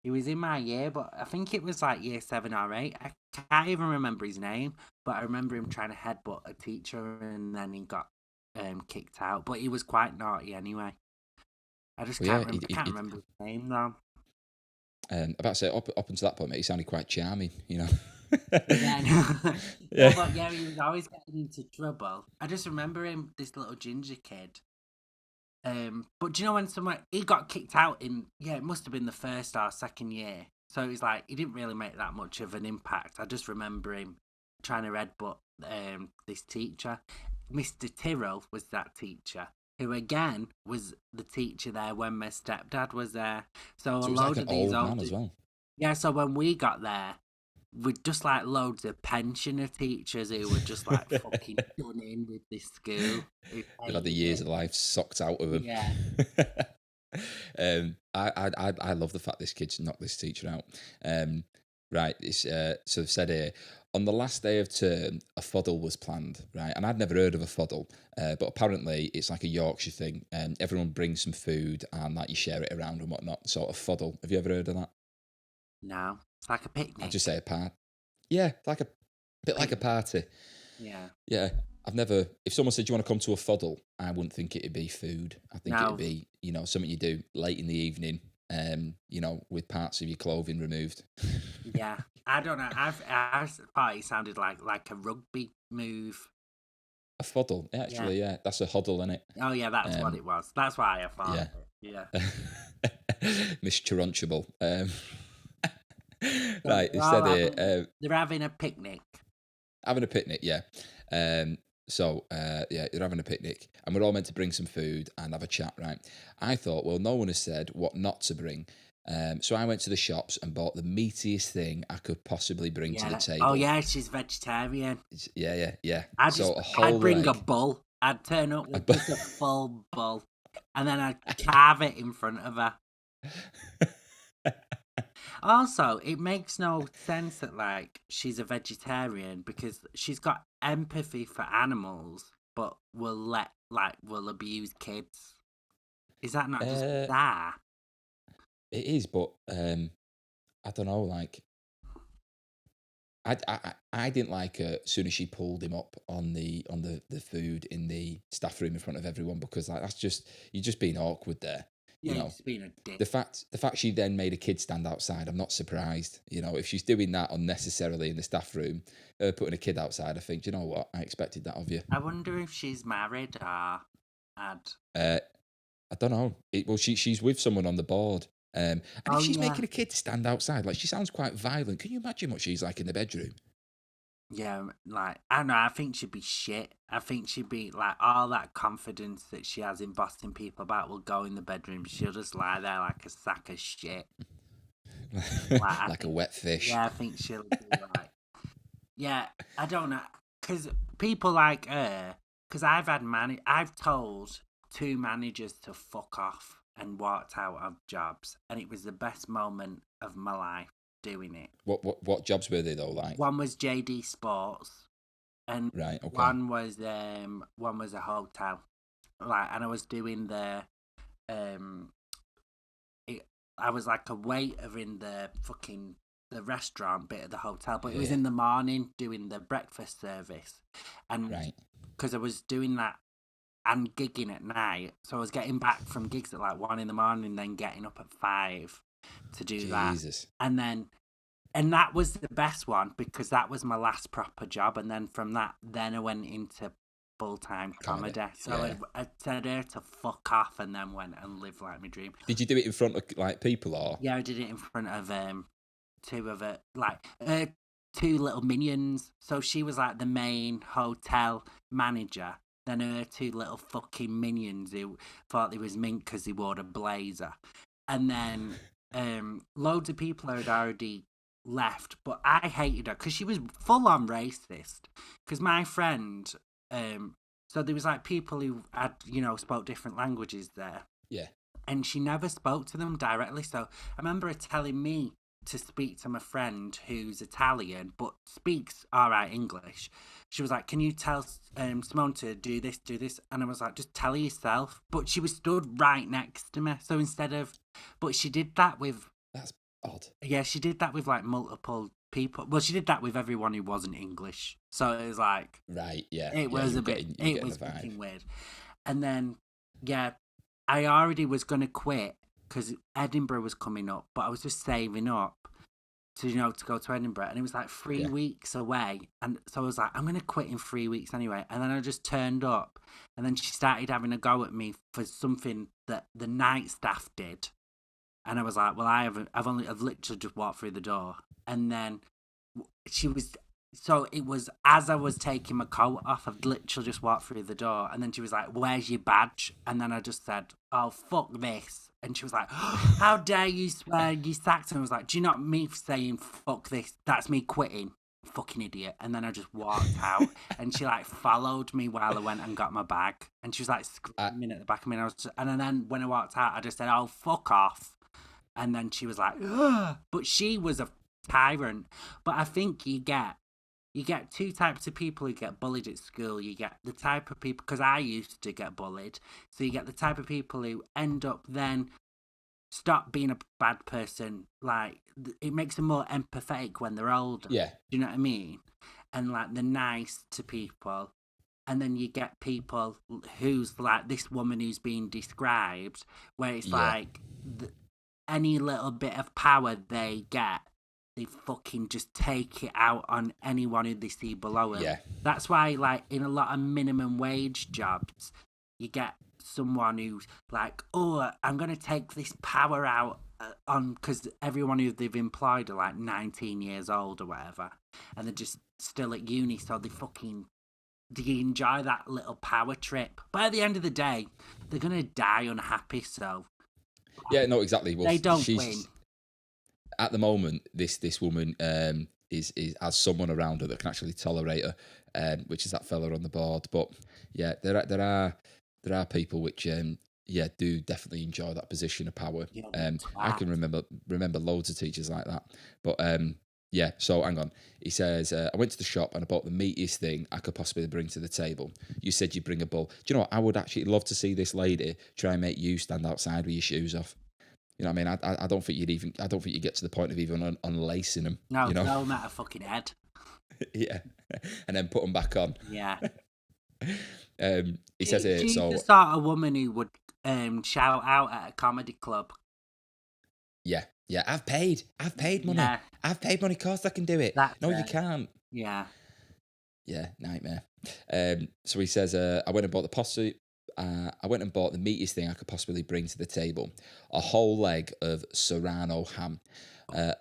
He was in my year, but I think it was like year 7 or 8. I can't even remember his name, but I remember him trying to headbutt a teacher and then he got kicked out. But he was quite naughty anyway. I just Well, can't yeah, remember. I can't remember his name though. About to say up until that point, mate, he sounded quite charming. You know. Yeah, no. Yeah. No, but yeah, he was always getting into trouble. I just remember him, this little ginger kid. But do you know when someone he got kicked out in? Yeah, it must have been the first or second year. So it was like he didn't really make that much of an impact. I just remember him trying to headbutt this teacher. Mr. Tyrrell was that teacher, who again was the teacher there when my stepdad was there. So a So it was like load an of these old man as well. yeah. So when we got there, with just like loads of pensioner teachers who were just like fucking done in with this school. They've had the years of life sucked out of them. Yeah. I love the fact this kid's knocked this teacher out. Right, it's so they've said here on the last day of term a fuddle was planned, right? And I'd never heard of a fuddle, but apparently it's like a Yorkshire thing. Everyone brings some food and like you share it around and whatnot. So a fuddle. Have you ever heard of that? No, it's like a picnic. I'd just say a party. Yeah, like a bit like a party. Yeah. Yeah, I've never. If someone said, "Do you want to come to a fuddle?" I wouldn't think it'd be food. I think No. it'd be, something you do late in the evening. With parts of your clothing removed. Yeah. I don't know. I thought it sounded like a rugby move. A fuddle, actually, yeah, that's a huddle, isn't it? Oh yeah, that's what it was. That's why I thought. Yeah. Yeah. Miss Trunchable. So Right, they're instead all here, they're having a picnic. having a picnic, yeah. They're having a picnic, and we're all meant to bring some food and have a chat, right? I thought, well, no one has said what not to bring. So I went to the shops and bought the meatiest thing I could possibly bring to the table. Oh yeah, she's vegetarian. Yeah. I'd bring a bull. I'd turn up with just a full bull, and then I'd carve it in front of her. Also, it makes no sense that like she's a vegetarian because she's got empathy for animals, but will abuse kids. Is that not just bizarre? It is, but I don't know. Like, I didn't like her as soon as she pulled him up on the food in the staff room in front of everyone because like you're just being awkward there. Yeah, just being a dick. The fact she then made a kid stand outside, I'm not surprised. If she's doing that unnecessarily in the staff room, putting a kid outside, I think, you know what, I expected that of you. I wonder if she's married or had. I don't know. She's with someone on the board. And if she's making a kid stand outside, like she sounds quite violent. Can you imagine what she's like in the bedroom? Yeah, like, I don't know, I think she'd be shit. I think she'd be, like, all that confidence that she has in bossing people about will go in the bedroom. She'll just lie there like a sack of shit. Like a wet fish. Yeah, I think she'll be like... Yeah, I don't know. Because people like her... Because I've told 2 managers to fuck off and walked out of jobs. And it was the best moment of my life. Doing it. What jobs were they though? Like one was JD Sports, and right, okay. one was a hotel. Like, and I was doing I was like a waiter in the restaurant bit of the hotel, but it was in the morning doing the breakfast service, and because I was doing that and gigging at night, so I was getting back from gigs at like 1 a.m, then getting up at 5. To do that, and that was the best one because that was my last proper job, and then from that, I went into full-time comedy. So yeah. I said her to fuck off and then went and lived like my dream. Did you do it in front of like people or? Yeah, I did it in front of two little minions. So she was like the main hotel manager. Then her two little fucking minions who thought they was mint because he wore a blazer. And then loads of people had already left, but I hated her because she was full on racist. Because my friend, so there was like people who had, spoke different languages there. Yeah. And she never spoke to them directly. So I remember her telling me to speak to my friend who's Italian but speaks all right English. She was like, can you tell Simone to do this? And I was like, just tell her yourself. But she was stood right next to me. So but she did that with... That's odd. Yeah, she did that with like multiple people. Well, she did that with everyone who wasn't English. So it was like... Right, yeah. It was a bit... It was fucking weird. And then, yeah, I already was going to quit because Edinburgh was coming up, but I was just saving up to go to Edinburgh, and it was like 3 weeks away, and so I was like, I'm going to quit in 3 weeks anyway, and then I just turned up, and then she started having a go at me for something that the night staff did, and I was like, well, I've literally just walked through the door, and then so it was as I was taking my coat off, I've literally just walked through the door, and then she was like, where's your badge? And then I just said, oh, fuck this. And she was like, how dare you swear you sacked him? I was like, do you not me saying fuck this? That's me quitting. Fucking idiot. And then I just walked out, and she like followed me while I went and got my bag. And she was like screaming at the back of me. And then when I walked out, I just said, oh, fuck off. And then she was like, ugh. But she was a tyrant. But I think you get two types of people who get bullied at school. You get the type of people, because I used to get bullied, so you get the type of people who end up then stop being a bad person. Like, it makes them more empathetic when they're older. Yeah. Do you know what I mean? And like, they're nice to people. And then you get people who's like this woman who's being described, where it's like any little bit of power they get, they fucking just take it out on anyone who they see below them. Yeah. That's why, like, in a lot of minimum wage jobs, you get someone who's like, oh, I'm going to take this power out on, because everyone who they've employed are like 19 years old or whatever, and they're just still at uni, so they enjoy that little power trip. But at the end of the day, they're going to die unhappy, so... Yeah, no, exactly. Well, they don't win. At the moment, this woman is has someone around her that can actually tolerate her, which is that fella on the board. But yeah, there are people which do definitely enjoy that position of power. I can remember loads of teachers like that. But yeah, so hang on. He says, I went to the shop and I bought the meatiest thing I could possibly bring to the table. You said you'd bring a bowl. Do you know what? I would actually love to see this lady try and make you stand outside with your shoes off. You know what I mean? I don't think you get to the point of even unlacing them. No, you know? throw them at a fucking head. Yeah, and then put them back on. Yeah. He says here, she's so... the sort of woman who would shout out at a comedy club. Yeah, I've paid money. Yeah. I've paid money, of course I can do it. You can't. Yeah. Yeah, nightmare. So he says, I went and bought the meatiest thing I could possibly bring to the table. A whole leg of Serrano ham.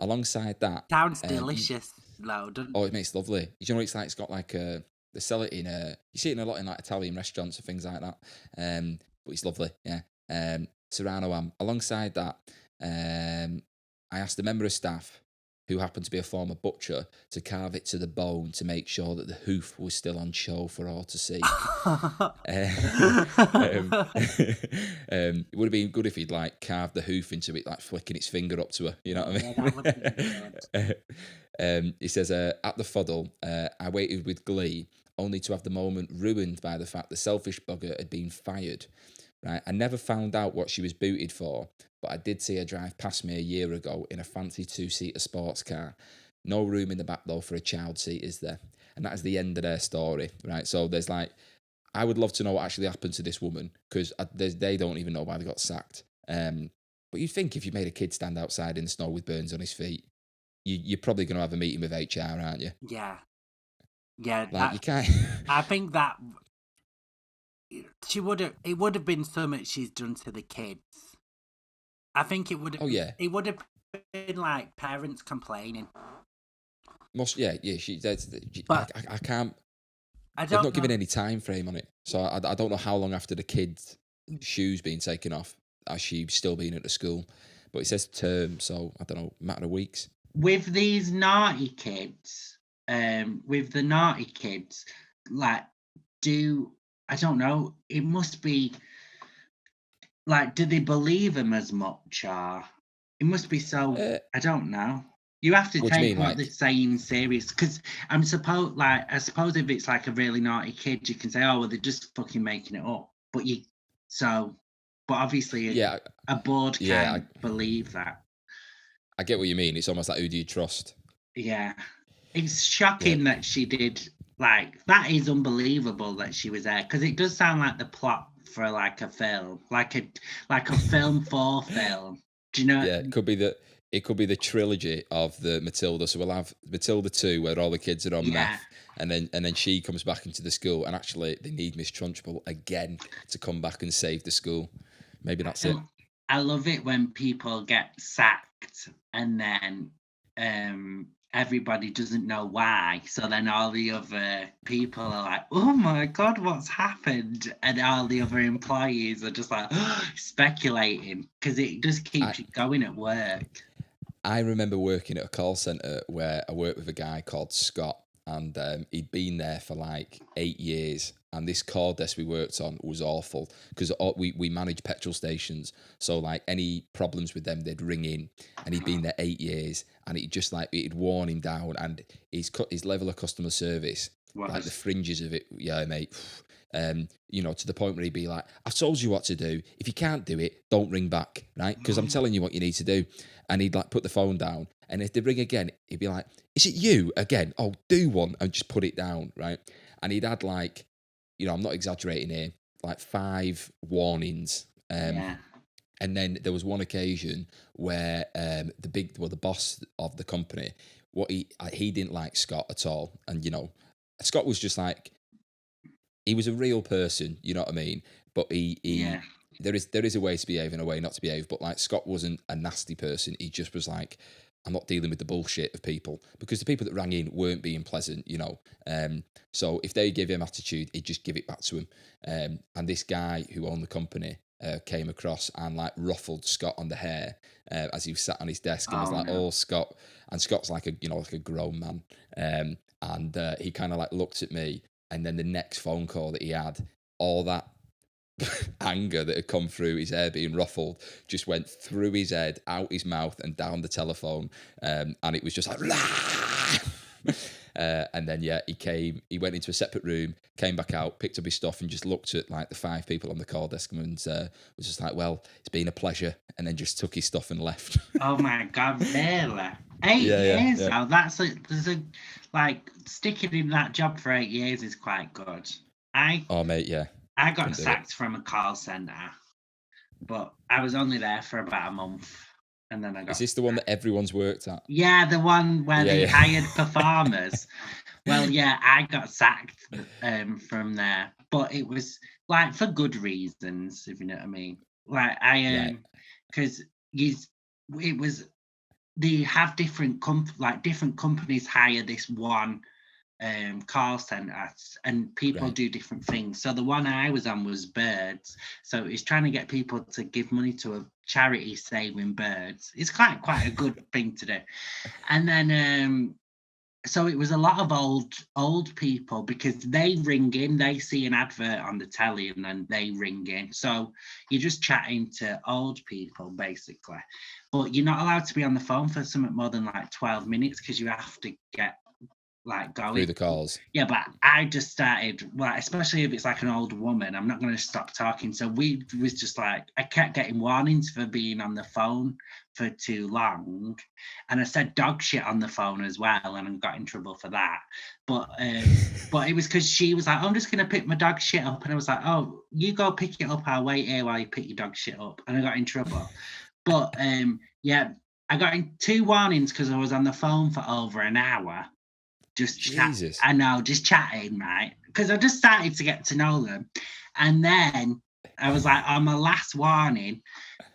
Alongside that... Sounds delicious, though, doesn't it? Oh, it makes it lovely. You know what it's like? It's got like they sell it in... you see it in a lot in like Italian restaurants and things like that. But it's lovely, yeah. Serrano ham. Alongside that, I asked a member of staff, who happened to be a former butcher, to carve it to the bone to make sure that the hoof was still on show for all to see. It would have been good if he'd like carved the hoof into it, like flicking its finger up to her. You know what I mean? Yeah, that would be good. He says, at the fuddle, I waited with glee, only to have the moment ruined by the fact the selfish bugger had been fired. Right, I never found out what she was booted for, but I did see her drive past me a year ago in a fancy 2-seater sports car. No room in the back though for a child seat, is there? And that is the end of their story, right? So there's like, I would love to know what actually happened to this woman, because they don't even know why they got sacked. But you'd think if you made a kid stand outside in the snow with burns on his feet, you're probably going to have a meeting with HR, aren't you? Yeah. Yeah. Like, you can't... I think that it would have been so much she's done to the kids. I think it would have Oh yeah, it would have been like parents complaining. yeah. But I can't. I They've don't not given know. any time frame on it, so I don't know how long after the kid's shoes being taken off has she still been at the school. But it says term, so I don't know, matter of weeks. With these naughty kids, with the naughty kids, like, I don't know, it must be like, do they believe him as much, or it must be so, Uh, I don't know. You have to what do you take mean, what they're like? saying serious, because I suppose if it's like a really naughty kid, you can say, oh well, they're just fucking making it up. So, but obviously Yeah, a board yeah. can't believe that. I get what you mean. It's almost like, who do you trust? Yeah. It's Yeah, shocking that she did, like, that is unbelievable that she was there, because it does sound like the plot for like a film, like a film for film. Do you know? yeah. It could be the trilogy of the Matilda. So we'll have Matilda 2, where all the kids are on Yeah. meth, and then she comes back into the school, and actually they need Miss Trunchbull again to come back and save the school. Maybe that's it. I love it when people get sacked and then everybody doesn't know why. So then all the other people are like, oh my God, what's happened? And all the other employees are just like speculating, because it just keeps you going at work. I remember working at a call centre where I worked with a guy called Scott, and he'd been there for like 8 years. And this call desk we worked on was awful because we managed petrol stations. So like any problems with them, they'd ring in, and he'd been there 8 years, and it just like it'd worn him down, and his level of customer service, like the fringes of it, yeah, mate. To the point where he'd be like, I've told you what to do. If you can't do it, don't ring back, right? Because I'm telling you what you need to do. And he'd like put the phone down. And if they ring again, he'd be like, is it you again? Oh, do one, and just put it down, right? And he'd had like, I'm not exaggerating here, like 5 warnings. Yeah. And then there was one occasion where the boss of the company, he didn't like Scott at all. And, Scott was just like, he was a real person, you know what I mean? But Yeah. there is a way to behave and a way not to behave. But like Scott wasn't a nasty person. He just was like, I'm not dealing with the bullshit of people, because the people that rang in weren't being pleasant, So if they gave him attitude, he'd just give it back to him. And this guy who owned the company came across and like ruffled Scott on the hair as he was sat on his desk, and was like, no. "Oh, Scott," and Scott's like a grown man, and he kind of like looked at me. And then the next phone call that he had, all that anger that had come through his hair being ruffled just went through his head, out his mouth, and down the telephone. And it was just like, and then, he went into a separate room, came back out, picked up his stuff, and just looked at like the 5 people on the call desk, and was just like, well, it's been a pleasure. And then just took his stuff and left. Oh my God, really? 8 years now. That's like sticking in that job for 8 years is quite good. Oh, mate, yeah. I got sacked from a call centre, but I was only there for about a month, and then I got. Is this the one that everyone's worked at? Yeah, the one where they hired performers. Well, yeah, I got sacked from there, but it was like for good reasons, if you know what I mean. Like because it was, they have different different companies hire this one call center, and people do different things. So the one I was on was birds, so it's trying to get people to give money to a charity saving birds. It's quite a good thing to do. And then so it was a lot of old people, because they ring in, they see an advert on the telly, and then they ring in. So you're just chatting to old people basically, but you're not allowed to be on the phone for something more than like 12 minutes, because you have to get like going through the calls. Yeah, but I just started, well, especially if it's like an old woman, I'm not going to stop talking. So we was just like, I kept getting warnings for being on the phone for too long, and I said dog shit on the phone as well, and I got in trouble for that. But it was because she was like, I'm just going to pick my dog shit up, and I was like, oh, you go pick it up, I'll wait here while you pick your dog shit up, and I got in trouble. But yeah, I got in 2 warnings because I was on the phone for over an hour. Just chatting, right? Because I just started to get to know them. And then I was like on my last warning,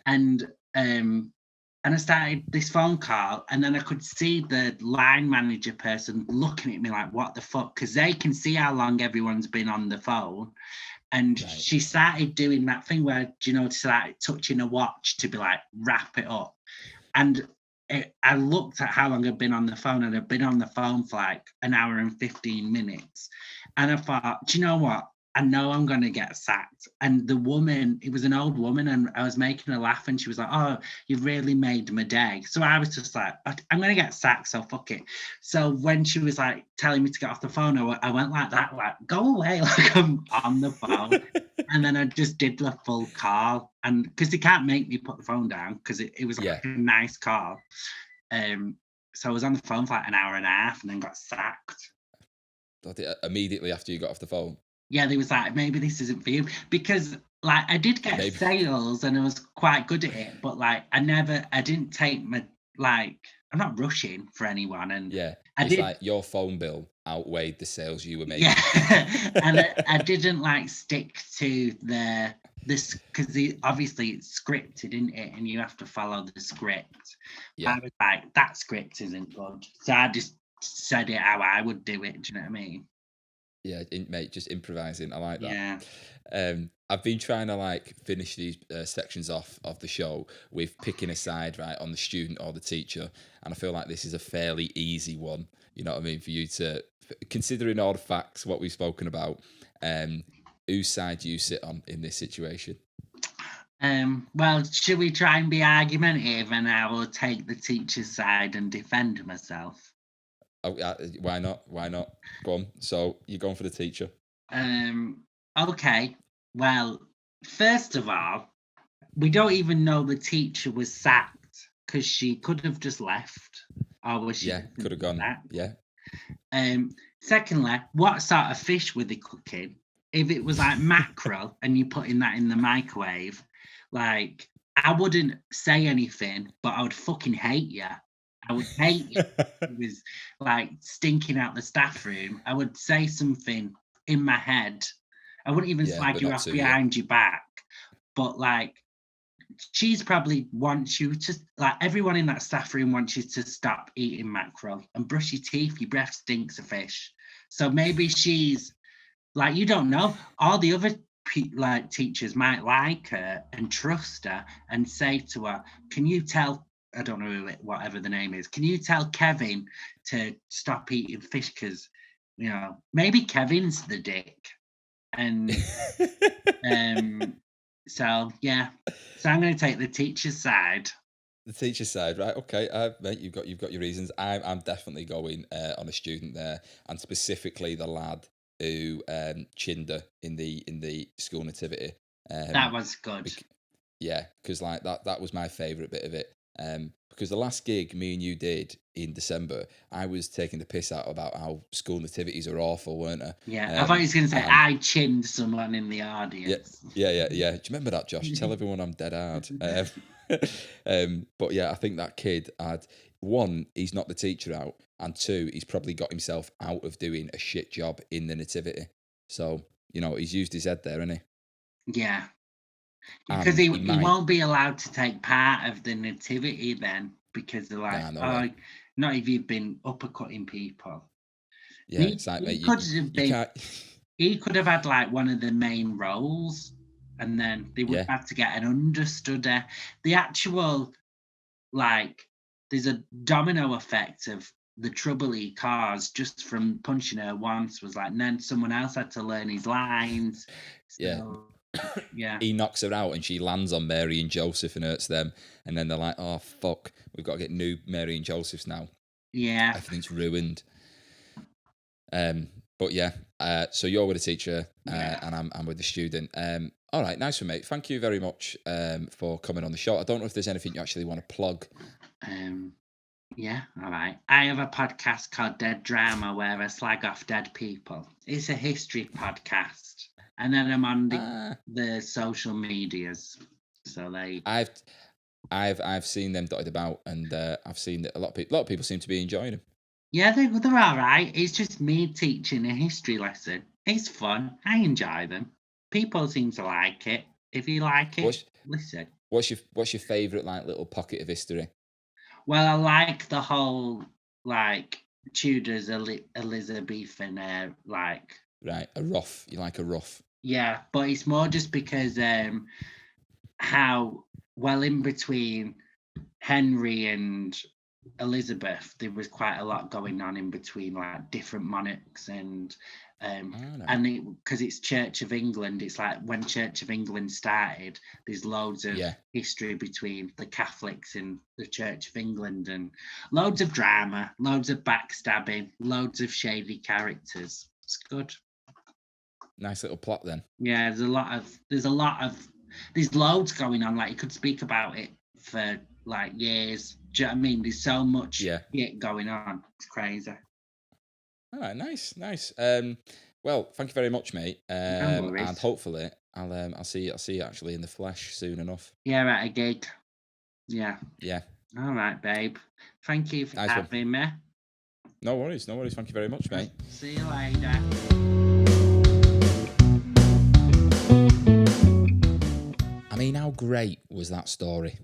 and I started this phone call, and then I could see the line manager person looking at me like, what the fuck? Because they can see how long everyone's been on the phone. And Right. she started doing that thing where, started touching a watch to be like, wrap it up. And I looked at how long I'd been on the phone, and I'd been on the phone for like an hour and 15 minutes. And I thought, do you know what? I know I'm going to get sacked. And the woman, it was an old woman, and I was making her laugh, and she was like, oh, you've really made my day. So I was just like, I'm going to get sacked, so fuck it. So when she was like telling me to get off the phone, I went like that, like, go away, like I'm on the phone. And then I just did the full call. And because they can't make me put the phone down, because it was like a nice call. So I was on the phone for like an hour and a half, and then got sacked. Immediately after you got off the phone? Yeah, they was like, maybe this isn't for you, because like I did get sales and I was quite good at it, but like I didn't take my, like, I'm not rushing for anyone. And like your phone bill outweighed the sales you were making. Yeah, and I didn't like stick to this, because obviously it's scripted, isn't it? And you have to follow the script. I was like, that script isn't good, so I just said it how I would do it. Do you know what I mean? Yeah, mate, just improvising. I like that. Yeah. I've been trying to like finish these sections off of the show with picking a side, right, on the student or the teacher, and I feel like this is a fairly easy one. You know what I mean? For you to, considering all the facts, what we've spoken about, whose side do you sit on in this situation? Well, should we try and be argumentative, and I will take the teacher's side and defend myself? Oh, why not? Why not? Go on. So you're going for the teacher? Okay. Well, first of all, we don't even know the teacher was sacked, because she could have just left, or was she? Yeah, could have gone. Sacked? Yeah. Secondly, what sort of fish were they cooking? If it was like mackerel and you're putting that in the microwave, like, I wouldn't say anything, but I would fucking hate you. I would hate you. It was like stinking out the staff room. I would say something in my head. I wouldn't even slag you off behind your back. But like, she's probably wants you to, like, everyone in that staff room wants you to stop eating mackerel and brush your teeth. Your breath stinks of fish. So maybe she's like, you don't know. All the other like teachers might like her and trust her and say to her, can you tell, I don't know whatever the name is, can you tell Kevin to stop eating fish? Because, maybe Kevin's the dick. And so yeah, so I'm going to take the teacher's side. The teacher's side, right? Okay, mate, you've got your reasons. I'm definitely going on a student there, and specifically the lad who chinned her in the school nativity. That was good. Because like that was my favourite bit of it. Because the last gig me and you did in December, I was taking the piss out about how school nativities are awful, weren't they? Yeah, I thought he was going to say I chinned someone in the audience. Yeah. Do you remember that, Josh? Tell everyone I'm dead hard. But yeah, I think that kid had, one, he's knocked the teacher out, and two, he's probably got himself out of doing a shit job in the nativity. So, he's used his head there, hasn't he? Yeah. Because he won't be allowed to take part of the nativity then, because they're like, not if you've been uppercutting people. Yeah, it's like, mate, he could have had like one of the main roles, and then they would have to get an understudy. The actual, like, there's a domino effect of the trouble he caused just from punching her once, was like, and then someone else had to learn his lines. So, yeah. He knocks her out and she lands on Mary and Joseph and hurts them, and then they're like, oh fuck, we've got to get new Mary and Josephs now. Yeah, everything's ruined. But yeah, so you're with a teacher, and I'm with the student. All right, nice one, mate. Thank you very much for coming on the show. I don't know if there's anything you actually want to plug. Yeah, all right. I have a podcast called Dead Drama where I slag off dead people. It's a history podcast. And then I'm on the social medias. So I've seen them dotted about, and I've seen that a lot of people seem to be enjoying them. Yeah, they're all right. It's just me teaching a history lesson. It's fun. I enjoy them. people seem to like it. If you like it, What's listen. what's your favourite like little pocket of history? Well, I like the whole like Tudors, Elizabethan, like Right, a rough. You like a rough? yeah, but it's more just because how well in between Henry and Elizabeth, there was quite a lot going on in between, like different monarchs All right. and because it's Church of England, it's like when Church of England started, there's loads of Yeah. history between the Catholics and the Church of England, and loads of drama, loads of backstabbing, loads of shady characters. It's good. Nice little plot then. Yeah, there's loads going on. Like you could speak about it for like years. Do you know what I mean? There's so much Yeah. shit going on. It's crazy. All right, nice. Well, thank you very much, mate. No And worries. hopefully, I'll see you actually in the flesh soon enough. Yeah, at a gig. Yeah. Yeah, All right, babe. Thank you for nice one. having me. No worries. Thank you very much, mate. See you later. I mean, how great was that story?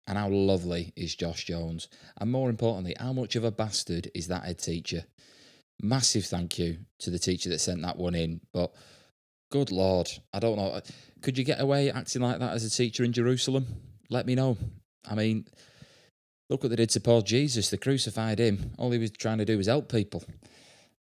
And how lovely is Josh Jones? And more importantly, how much of a bastard is that head teacher? Massive thank you to the teacher that sent that one in. But good Lord, I don't know. Could you get away acting like that as a teacher in Jerusalem? Let me know. I mean, look what they did to poor Jesus. They crucified him. All he was trying to do was help people.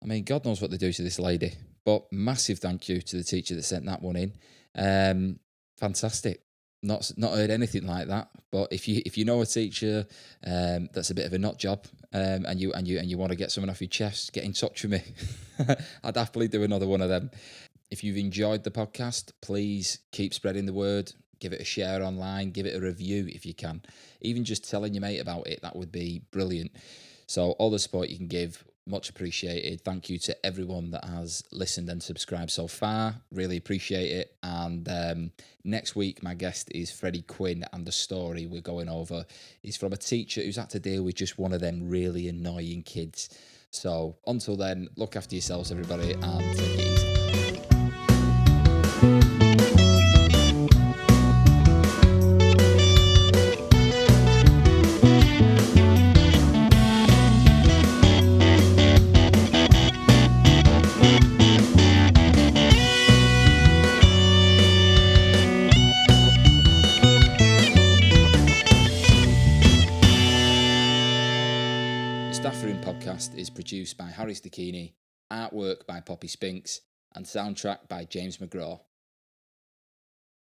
I mean, God knows what they do to this lady. But massive thank you to the teacher that sent that one in. Fantastic. Not heard anything like that. But if you know a teacher that's a bit of a nut job, and you want to get someone off your chest, get in touch with me. I'd happily do another one of them. If you've enjoyed the podcast, please keep spreading the word. Give it a share online. Give it a review if you can. Even just telling your mate about it, that would be brilliant. So all the support you can give, much appreciated. Thank you to everyone that has listened and subscribed so far. Really appreciate it. And next week, my guest is Freddie Quinn, and the story we're going over is from a teacher who's had to deal with just one of them really annoying kids. So until then, look after yourselves, everybody, and take it easy. Podcast is produced by Harry Stachini, artwork by Poppy Spinks, and soundtrack by James McGraw.